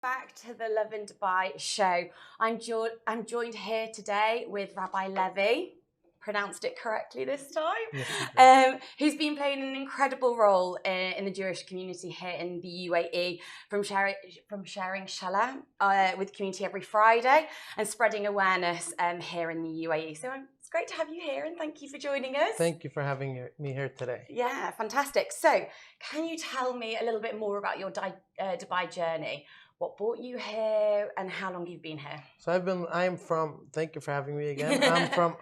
Back to the Lovin Dubai show. I'm joined here today with Rabbi Levi, pronounced it correctly this time, who's been playing an incredible role in the Jewish community here in the UAE, from sharing challah with the community every Friday and spreading awareness here in the UAE. So it's great to have you here, and thank you for joining us. Thank you for having me here today. Yeah, fantastic. So can you tell me a little bit more about your Dubai journey? What brought you here, and how long you've been here? So thank you for having me again.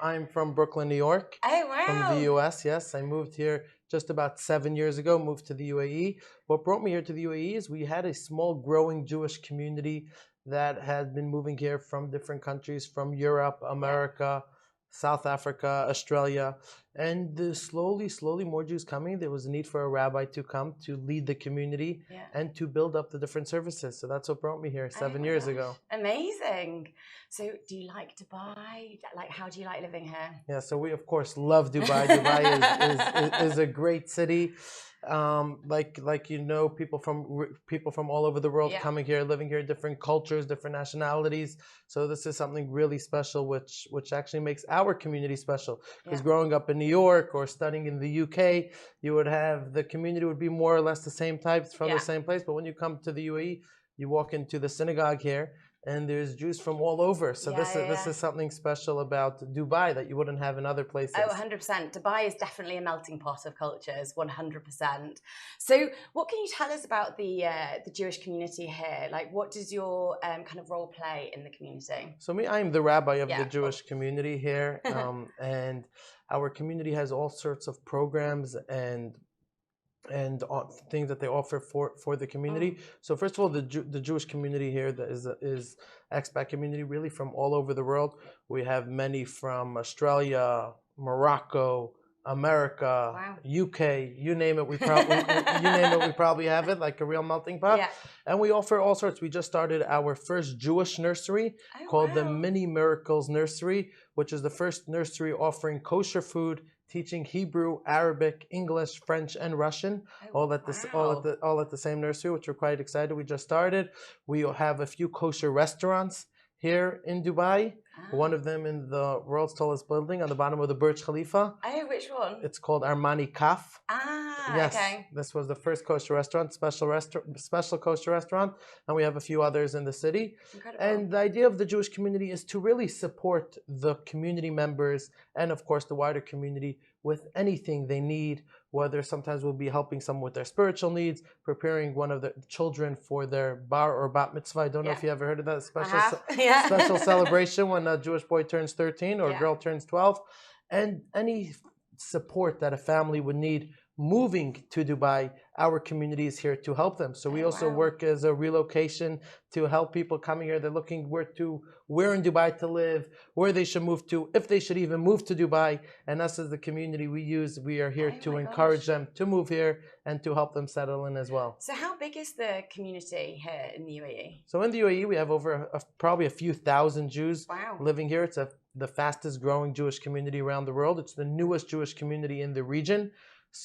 I'm from Brooklyn, New York. Oh, wow. From the US, yes. I moved here just about 7 years ago, moved to the UAE. What brought me here to the UAE is we had a small growing Jewish community that had been moving here from different countries, from Europe, America, South Africa, Australia, and slowly more Jews coming. There was a need for a rabbi to come to lead the community and to build up the different services. So that's what brought me here 7 years ago. Amazing. So do you like Dubai? Like, how do you like living here? Yeah, so we of course love Dubai. Dubai is a great city. People from all over the world coming here, living here, different cultures, different nationalities. So this is something really special, which actually makes our community special. Because growing up in New York or studying in the UK, you would have the community would be more or less the same types from the same place. But when you come to the UAE, you walk into the synagogue here, and there's Jews from all over. So this is something special about Dubai that you wouldn't have in other places. Oh, 100%. Dubai is definitely a melting pot of cultures, 100%. So what can you tell us about the Jewish community here? Like, what does your kind of role play in the community? So I'm the rabbi of the Jewish community here. And our community has all sorts of programs and things that they offer for the community. So first of all, the Jewish community here that is expat community really from all over the world. We have many from Australia, Morocco, America, UK, you name it. We probably have it, like a real melting pot. And we offer all sorts. We just started our first Jewish nursery called the Mini Miracles Nursery, which is the first nursery offering kosher food, teaching Hebrew, Arabic, English, French, and Russian, all at the same nursery, which we're quite excited. We just started. We have a few kosher restaurants here in Dubai. One of them in the world's tallest building on the bottom of the Burj Khalifa. Oh, which one? It's called Armani Kaf. Yes, okay. This was the first kosher restaurant, special kosher restaurant, and we have a few others in the city. Incredible. And the idea of the Jewish community is to really support the community members and, of course, the wider community with anything they need, whether sometimes we'll be helping someone with their spiritual needs, preparing one of the children for their bar or bat mitzvah. I don't know if you ever heard of that special celebration when a Jewish boy turns 13 or a girl turns 12, and any support that a family would need moving to Dubai, our community is here to help them. So we also work as a relocation to help people coming here. They're looking where in Dubai to live, where they should move to, if they should even move to Dubai. And us as the community we are here to encourage them to move here and to help them settle in as well. So how big is the community here in the UAE? So in the UAE, we have over probably a few thousand Jews living here. It's the fastest growing Jewish community around the world. It's the newest Jewish community in the region.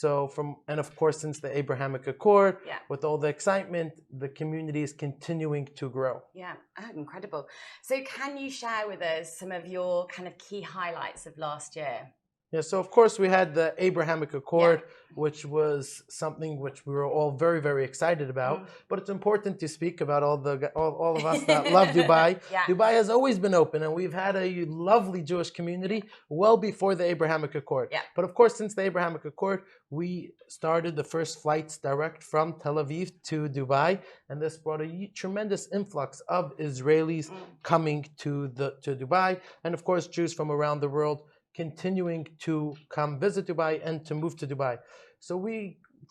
And of course, since the Abrahamic Accord, with all the excitement, the community is continuing to grow. Yeah, incredible. So can you share with us some of your kind of key highlights of last year? Yeah, so of course we had the Abrahamic Accord, which was something which we were all very, very excited about. But it's important to speak about all of us that love Dubai. Dubai has always been open, and we've had a lovely Jewish community well before the Abrahamic Accord. But of course, since the Abrahamic Accord, we started the first flights direct from Tel Aviv to Dubai, and this brought a tremendous influx of Israelis coming to Dubai, and of course Jews from around the world continuing to come visit Dubai and to move to Dubai. So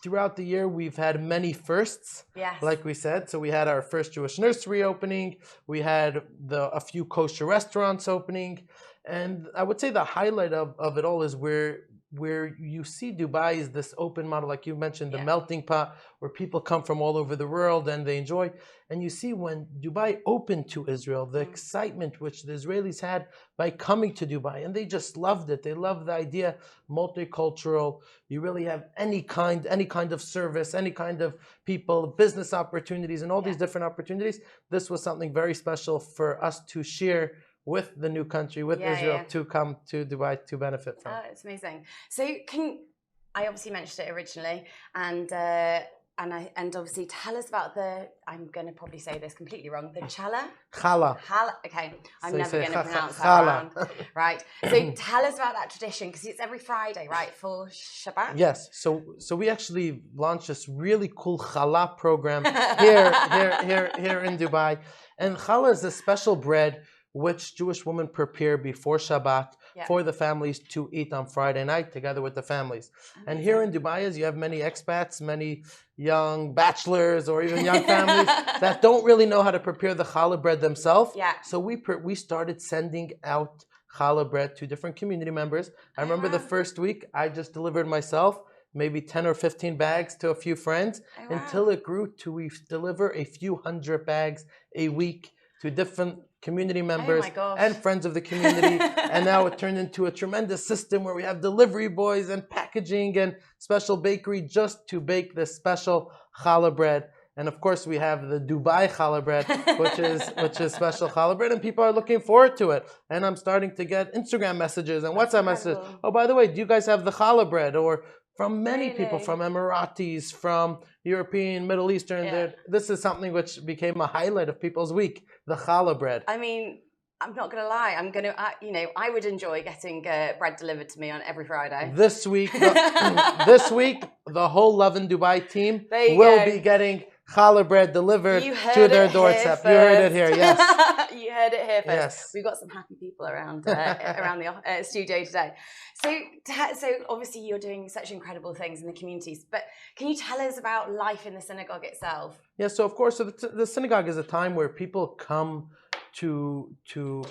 throughout the year, we've had many firsts, like we said. So we had our first Jewish nursery opening. We had a few kosher restaurants opening. And I would say the highlight of it all is where you see Dubai is this open model, like you mentioned, the Yeah. melting pot, where people come from all over the world and they enjoy. And you see when Dubai opened to Israel, the excitement which the Israelis had by coming to Dubai, and they just loved it. They loved the idea, multicultural. You really have any kind of service, any kind of people, business opportunities, and all these different opportunities. This was something very special for us to share with the new country, with Israel, to come to Dubai to benefit from. Oh, it's amazing. So I obviously mentioned it originally, and obviously tell us about I'm going to probably say this completely wrong, the challah? Challah. Okay, I'm So never going to pronounce that challah. Right. So tell us about that tradition, because it's every Friday, right, for Shabbat? Yes. So we actually launched this really cool challah program here in Dubai. And challah is a special bread which Jewish women prepare before Shabbat for the families to eat on Friday night together with the families. And here in Dubai, as you have many expats, many young bachelors or even young families that don't really know how to prepare the challah bread themselves. Yeah. So we started sending out challah bread to different community members. I remember the first week I just delivered myself maybe 10 or 15 bags to a few friends until it grew to we deliver a few hundred bags a week to different community members and friends of the community. And now it turned into a tremendous system where we have delivery boys and packaging and special bakery just to bake this special challah bread. And of course we have the Dubai challah bread, which is special challah bread, and people are looking forward to it. And I'm starting to get Instagram messages and WhatsApp messages. Oh, by the way, do you guys have the challah bread? Or from many people, from Emiratis, from European, Middle Eastern. This is something which became a highlight of people's week, the challah bread. I mean, I'm not going to lie. I would enjoy getting bread delivered to me on every Friday. This week, the whole Lovin Dubai team will be getting challah bread delivered to their doorstep. You heard it here, yes. You heard it here first. Yes. We've got some happy people around the studio today. So obviously you're doing such incredible things in the communities, but can you tell us about life in the synagogue itself? Yeah, so of course, the synagogue is a time where people come to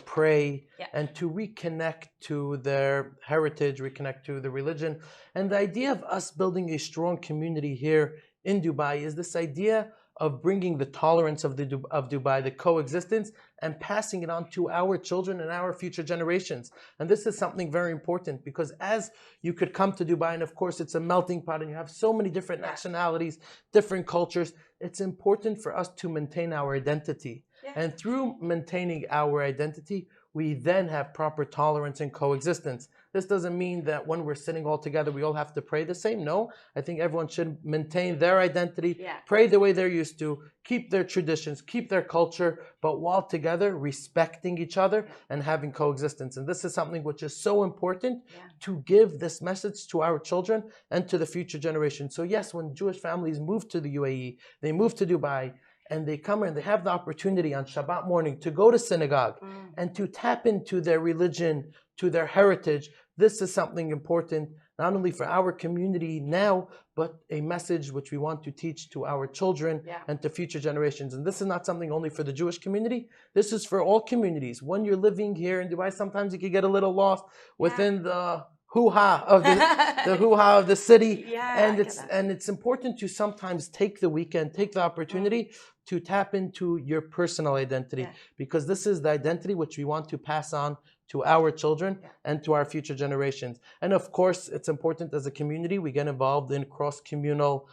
pray and to reconnect to their heritage, reconnect to the religion. And the idea of us building a strong community here in Dubai is this idea of bringing the tolerance of Dubai, the coexistence, and passing it on to our children and our future generations. And this is something very important, because as you could come to Dubai, and of course it's a melting pot and you have so many different nationalities, different cultures, it's important for us to maintain our identity. And through maintaining our identity, we then have proper tolerance and coexistence. This doesn't mean that when we're sitting all together, we all have to pray the same. No, I think everyone should maintain their identity, pray the way they're used to, keep their traditions, keep their culture, but while together, respecting each other and having coexistence. And this is something which is so important to give this message to our children and to the future generation. So yes, when Jewish families move to the UAE, they move to Dubai, and they come and they have the opportunity on Shabbat morning to go to synagogue and to tap into their religion, to their heritage. This is something important, not only for our community now, but a message which we want to teach to our children and to future generations. And this is not something only for the Jewish community. This is for all communities. When you're living here in Dubai, sometimes you can get a little lost within the hoo-ha of the hoo-ha of the city. And it's important to sometimes take the weekend, take the opportunity to tap into your personal identity, because this is the identity which we want to pass on to our children and to our future generations. And of course, it's important as a community, we get involved in cross-communal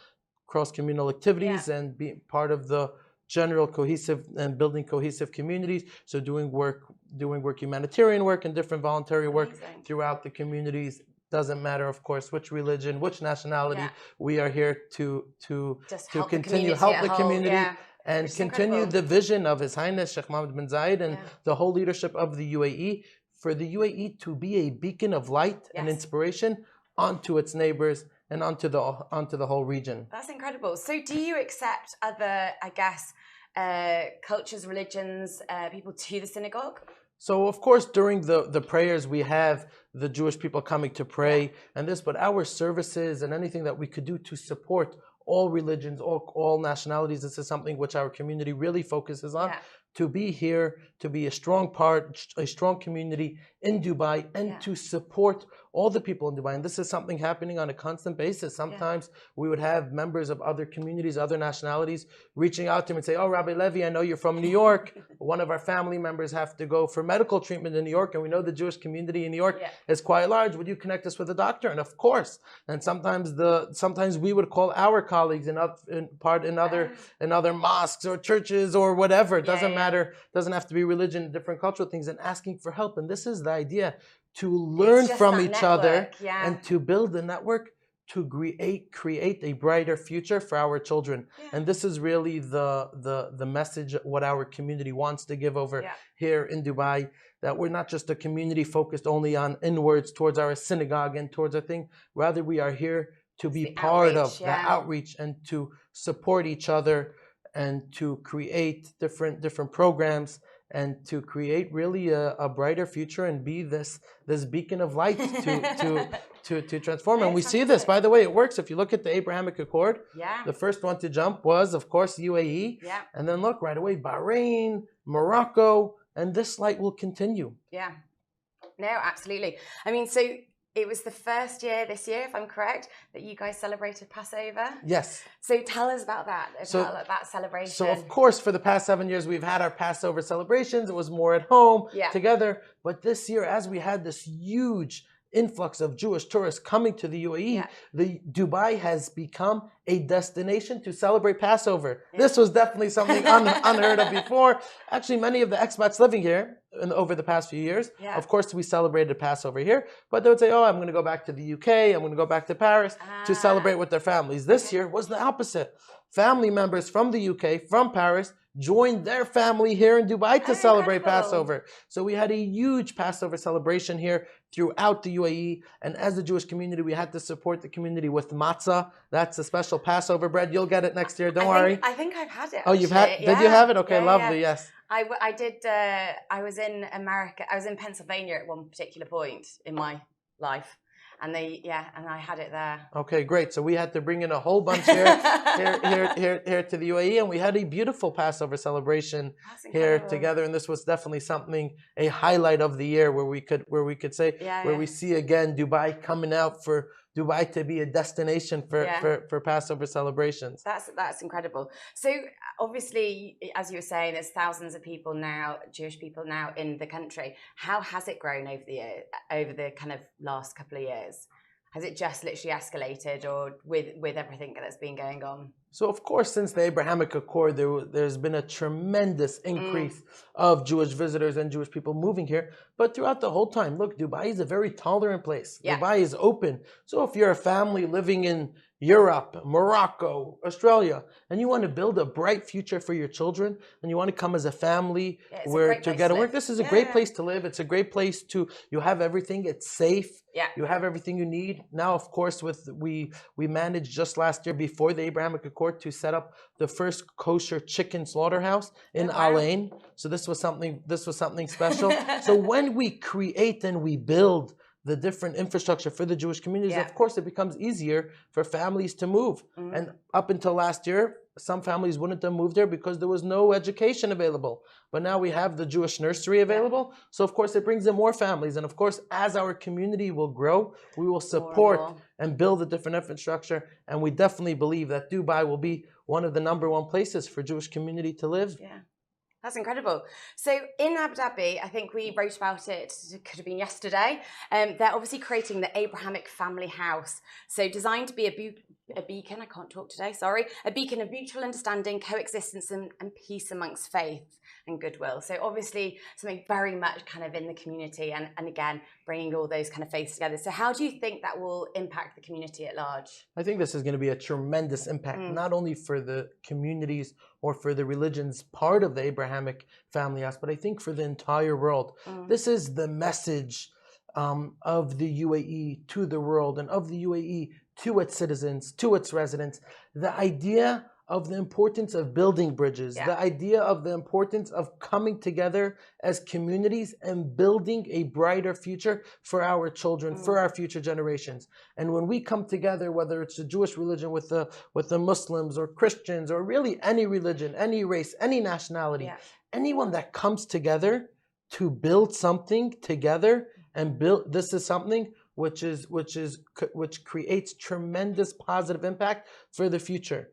activities and be part of the general cohesive and building cohesive communities. So doing work, humanitarian work and different voluntary work throughout the communities. Doesn't matter, of course, which religion, which nationality. We are here to continue help the community and continue the vision of His Highness Sheikh Mohammed bin Zayed and the whole leadership of the UAE, for the UAE to be a beacon of light and inspiration onto its neighbors and onto the whole region. That's incredible. So do you accept other, cultures, religions, people to the synagogue? So of course, during the prayers, we have the Jewish people coming to pray and this, but our services and anything that we could do to support all religions, all nationalities, this is something which our community really focuses on. to be here, to be a strong community in Dubai, and to support all the people in Dubai. And this is something happening on a constant basis. Sometimes we would have members of other communities, other nationalities, reaching out to him and say, oh, Rabbi Levi, I know you're from New York. One of our family members have to go for medical treatment in New York, and we know the Jewish community in New York is quite large. Would you connect us with a doctor? And of course. And sometimes we would call our colleagues in other mosques or churches or whatever. It doesn't matter. It doesn't have to be religion, different cultural things, and asking for help. And this is the idea, to learn from each other and to build a network to create a brighter future for our children. And this is really the message, what our community wants to give over here in Dubai, that we're not just a community focused only on inwards towards our synagogue and towards our thing. Rather, we are here to be part of the outreach and to support each other and to create different programs and to create really a brighter future and be this beacon of light to transform. And we see this, by the way, it works. If you look at the Abrahamic Accord, the first one to jump was, of course, UAE. And then look, right away, Bahrain, Morocco, and this light will continue. Yeah. No, absolutely. I mean, so it was the first year this year, if I'm correct, that you guys celebrated Passover. Yes. So tell us about that, that celebration. So of course, for the past 7 years, we've had our Passover celebrations. It was more at home together. But this year, as we had this huge influx of Jewish tourists coming to the UAE, the Dubai has become a destination to celebrate Passover. This was definitely something unheard of before. Actually, many of the expats living here over the past few years, of course, we celebrated Passover here, but they would say, oh, I'm going to go back to the UK, I'm going to go back to Paris to celebrate with their families. This year was the opposite. Family members from the UK, from Paris, joined their family here in Dubai to celebrate Passover. So we had a huge Passover celebration here throughout the UAE. And as a Jewish community, we had to support the community with matzah. That's a special Passover bread. You'll get it next year. Don't worry. I think I've had it. Oh, you've had? Did you have it? Okay, lovely. Yes. I did. I was in America. I was in Pennsylvania at one particular point in my life. And and I had it there. Okay, great. So we had to bring in a whole bunch here to the UAE, and we had a beautiful Passover celebration here together. And this was definitely something, a highlight of the year, where we could say, where we see again Dubai coming out for Dubai to be a destination for Passover celebrations. That's incredible. So obviously, as you were saying, there's thousands of people now, Jewish people now in the country. How has it grown over the kind of last couple of years? Has it just literally escalated, or with everything that's been going on? So of course, since the Abrahamic Accord, there's been a tremendous increase of Jewish visitors and Jewish people moving here. But throughout the whole time, look, Dubai is a very tolerant place. Dubai is open. So if you're a family living in Europe, Morocco, Australia, and you want to build a bright future for your children, and you want to come as a family to get to work, this is a great place to live. It's a great place you have everything. It's safe. You have everything you need. Now, of course, we managed just last year, before the Abrahamic Accord, to set up the first kosher chicken slaughterhouse in Al Ain. So this was something special. So when we create and we build the different infrastructure for the Jewish communities, of course, it becomes easier for families to move. And up until last year, some families wouldn't have moved there because there was no education available. But now we have the Jewish nursery available. So, of course, it brings in more families. And, of course, as our community will grow, we will support and build a different infrastructure. And we definitely believe that Dubai will be one of the #1 places for Jewish community to live. That's incredible. So in Abu Dhabi, I think we wrote about it, it could have been yesterday, they're obviously creating the Abrahamic family house. So designed to be a beacon, I can't talk today, sorry, a beacon of mutual understanding, coexistence and peace amongst faith and goodwill. So obviously something very much kind of in the community and again, bringing all those kind of faiths together. So how do you think that will impact the community at large? I think this is going to be a tremendous impact, not only for the communities or for the religions part of the Abrahamic family house, but I think for the entire world. This is the message of the UAE to the world, and of the UAE to its citizens, to its residents. The idea of the importance of building bridges, the idea of the importance of coming together as communities and building a brighter future for our children, for our future generations. And when we come together, whether it's the Jewish religion with the Muslims or Christians or really any religion, any race, any nationality, anyone that comes together to build something together and build, this is something which creates tremendous positive impact for the future.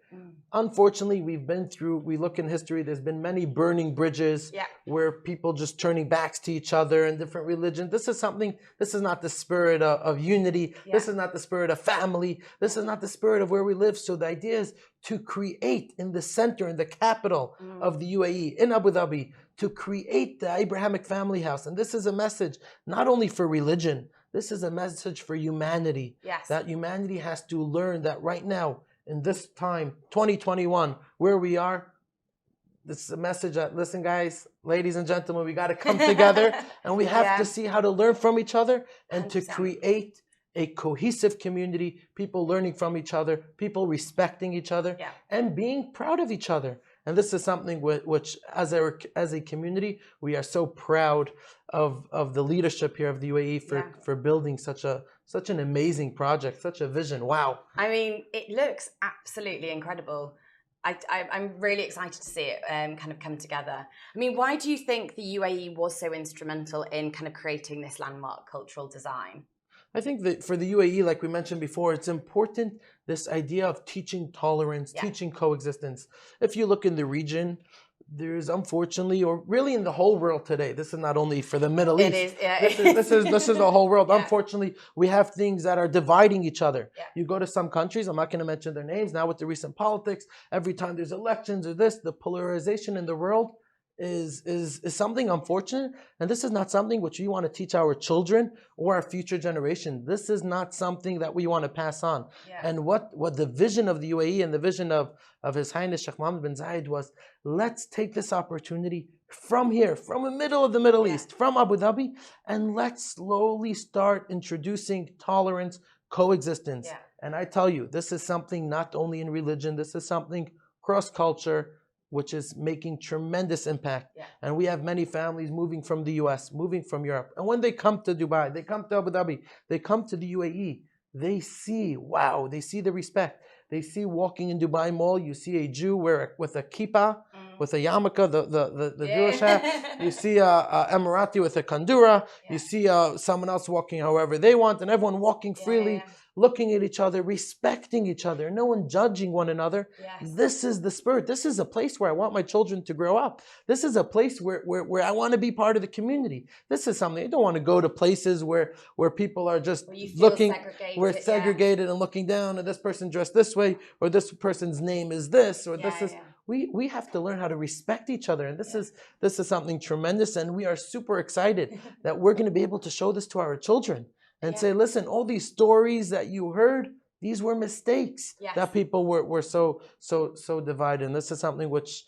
Unfortunately, we look in history, there's been many burning bridges where people just turning backs to each other and different religions. This is not the spirit of unity. This is not the spirit of family. This is not the spirit of where we live. So the idea is to create in the center, in the capital of the UAE, in Abu Dhabi, to create the Abrahamic family house. And this is a message not only for religion, this is a message for humanity. That humanity has to learn that right now, in this time, 2021, where we are, this is a message that, listen guys, ladies and gentlemen, we got to come together and we have to see how to learn from each other and 100%. To create a cohesive community, people learning from each other, people respecting each other, and being proud of each other. And this is something which as a community, we are so proud of the leadership here of the UAE for building such an amazing project, such a vision. Wow. I mean, it looks absolutely incredible. I'm really excited to see it kind of come together. I mean, why do you think the UAE was so instrumental in kind of creating this landmark cultural design? I think that for the UAE, like we mentioned before, it's important, this idea of teaching tolerance, teaching coexistence. If you look in the region, there's unfortunately, or really in the whole world today, this is not only for the Middle East. It is, this is the whole world. Unfortunately, we have things that are dividing each other. You go to some countries, I'm not going to mention their names, now with the recent politics, every time there's elections or this, the polarization in the world is something unfortunate, and this is not something which we want to teach our children or our future generation. This is not something that we want to pass on. And what the vision of the UAE and the vision of His Highness Sheikh Mohammed bin Zayed was, let's take this opportunity from here, from the middle of the Middle East, from Abu Dhabi, and let's slowly start introducing tolerance, coexistence. And I tell you, this is something not only in religion, this is something cross-culture, which is making tremendous impact. And we have many families moving from the US, moving from Europe. And when they come to Dubai, they come to Abu Dhabi, they come to the UAE, they see, wow, they see the respect. They see walking in Dubai Mall, you see a Jew with a kippah, with a yarmulke, the Jewish hat. You see a Emirati with a kandura. You see someone else walking however they want, and everyone walking freely, looking at each other, respecting each other, no one judging one another. This is the spirit. This is a place where I want my children to grow up. This is a place where I want to be part of the community. This is something, I don't want to go to places where people are just looking, we're segregated and looking down, and this person dressed this way, or this person's name is this, or this is... We have to learn how to respect each other, and this is something tremendous, and we are super excited that we're going to be able to show this to our children and say, listen, all these stories that you heard, these were mistakes that people were so divided. And this is something which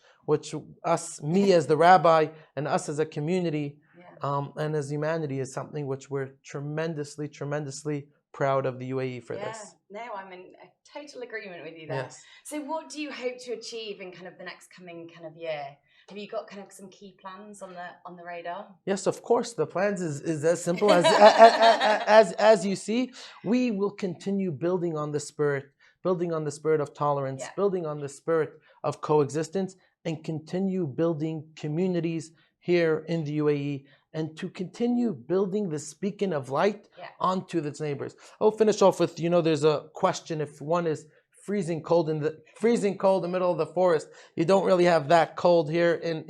me as the rabbi and us as a community and as humanity is something which we're tremendously proud of the UAE for this. No, I'm in total agreement with you there. So what do you hope to achieve in kind of the next coming kind of year? Have you got kind of some key plans on the radar? Yes, of course. The plans is as simple as you see. We will continue building on the spirit of tolerance, building on the spirit of coexistence, and continue building communities here in the UAE, and to continue building this beacon of light onto its neighbors. I'll finish off with, there's a question, if one is freezing cold in the middle of the forest, you don't really have that cold here in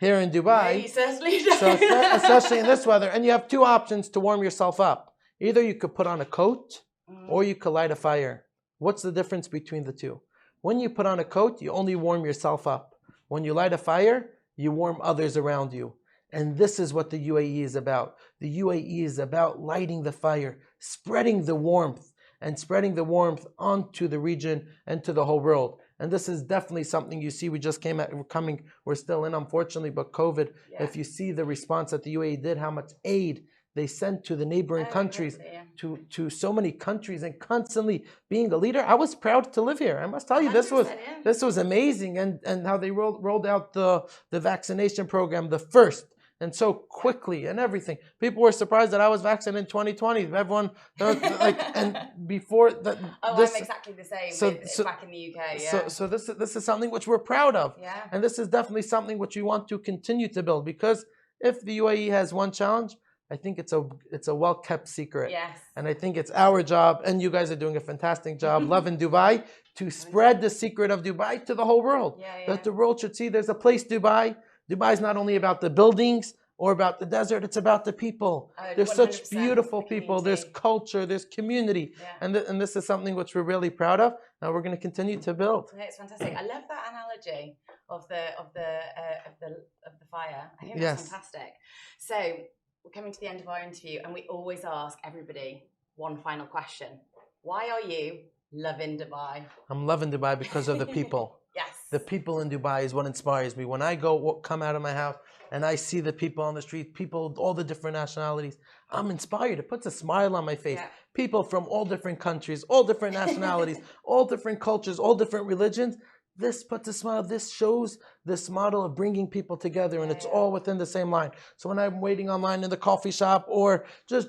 Dubai. Yeah, you certainly don't. So especially in this weather, and you have two options to warm yourself up. Either you could put on a coat, or you could light a fire. What's the difference between the two? When you put on a coat, you only warm yourself up. When you light a fire, you warm others around you. And this is what the UAE is about. The UAE is about lighting the fire, spreading the warmth, and spreading the warmth onto the region and to the whole world. And this is definitely something you see. We're still in, unfortunately, but COVID, if you see the response that the UAE did, how much aid they send to the neighboring countries, yeah. to so many countries, and constantly being a leader. I was proud to live here. I must tell you, this was amazing, and how they rolled out the vaccination program the first. And so quickly and everything. People were surprised that I was vaccinated in 2020. Everyone, and before that. I'm exactly the same back in the UK. Yeah. So this is something which we're proud of. Yeah. And this is definitely something which we want to continue to build, because if the UAE has one challenge, I think it's a well-kept secret. Yes. And I think it's our job, and you guys are doing a fantastic job, Lovin Dubai, to spread the secret of Dubai to the whole world. That the world should see there's a place, Dubai. Dubai is not only about the buildings or about the desert, it's about the people. There's such beautiful people, there's culture, there's community. Yeah. And this is something which we're really proud of, and we're going to continue to build. Yeah, it's fantastic. I love that analogy of the fire. I think that's fantastic. So we're coming to the end of our interview, and we always ask everybody one final question. Why are you loving Dubai? I'm loving Dubai because of the people. Yes. The people in Dubai is what inspires me. When I come out of my house and I see the people on the street, people, all the different nationalities, I'm inspired. It puts a smile on my face. Yeah. People from all different countries, all different nationalities, all different cultures, all different religions. This puts a smile. This shows this model of bringing people together, and it's all within the same line. So when I'm waiting online in the coffee shop, or just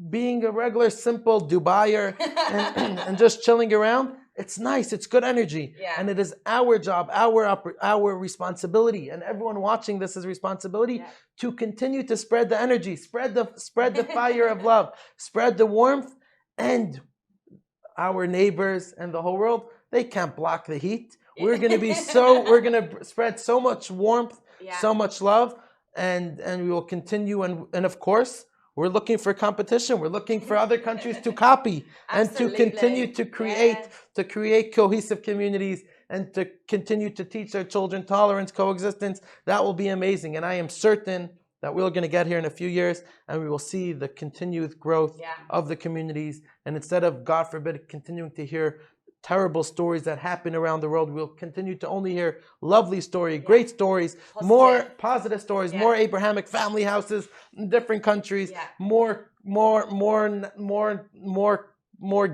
being a regular, simple Dubaier and just chilling around, it's nice. It's good energy. Yeah. And it is our job, our responsibility, and everyone watching this is responsibility to continue to spread the energy, spread the fire of love, spread the warmth, and our neighbors and the whole world, they can't block the heat. We're going to spread so much warmth, so much love, and we will continue. And of course, we're looking for competition. We're looking for other countries to copy and to continue to create cohesive communities, and to continue to teach our children tolerance, coexistence. That will be amazing. And I am certain that we're going to get here in a few years, and we will see the continued growth of the communities. And instead of, God forbid, continuing to hear terrible stories that happen around the world, we'll continue to only hear lovely stories, great stories, more positive stories, more Abrahamic family houses in different countries, more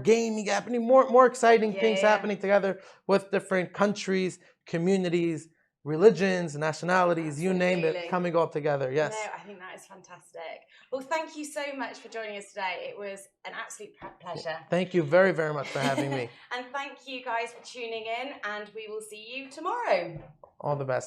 gaming happening, more exciting things happening together with different countries, communities, religions, nationalities, you name it, coming all together. Yes. No, I think that is fantastic. Well, thank you so much for joining us today. It was an absolute pleasure. Thank you very, very much for having me. And thank you guys for tuning in, and we will see you tomorrow. All the best.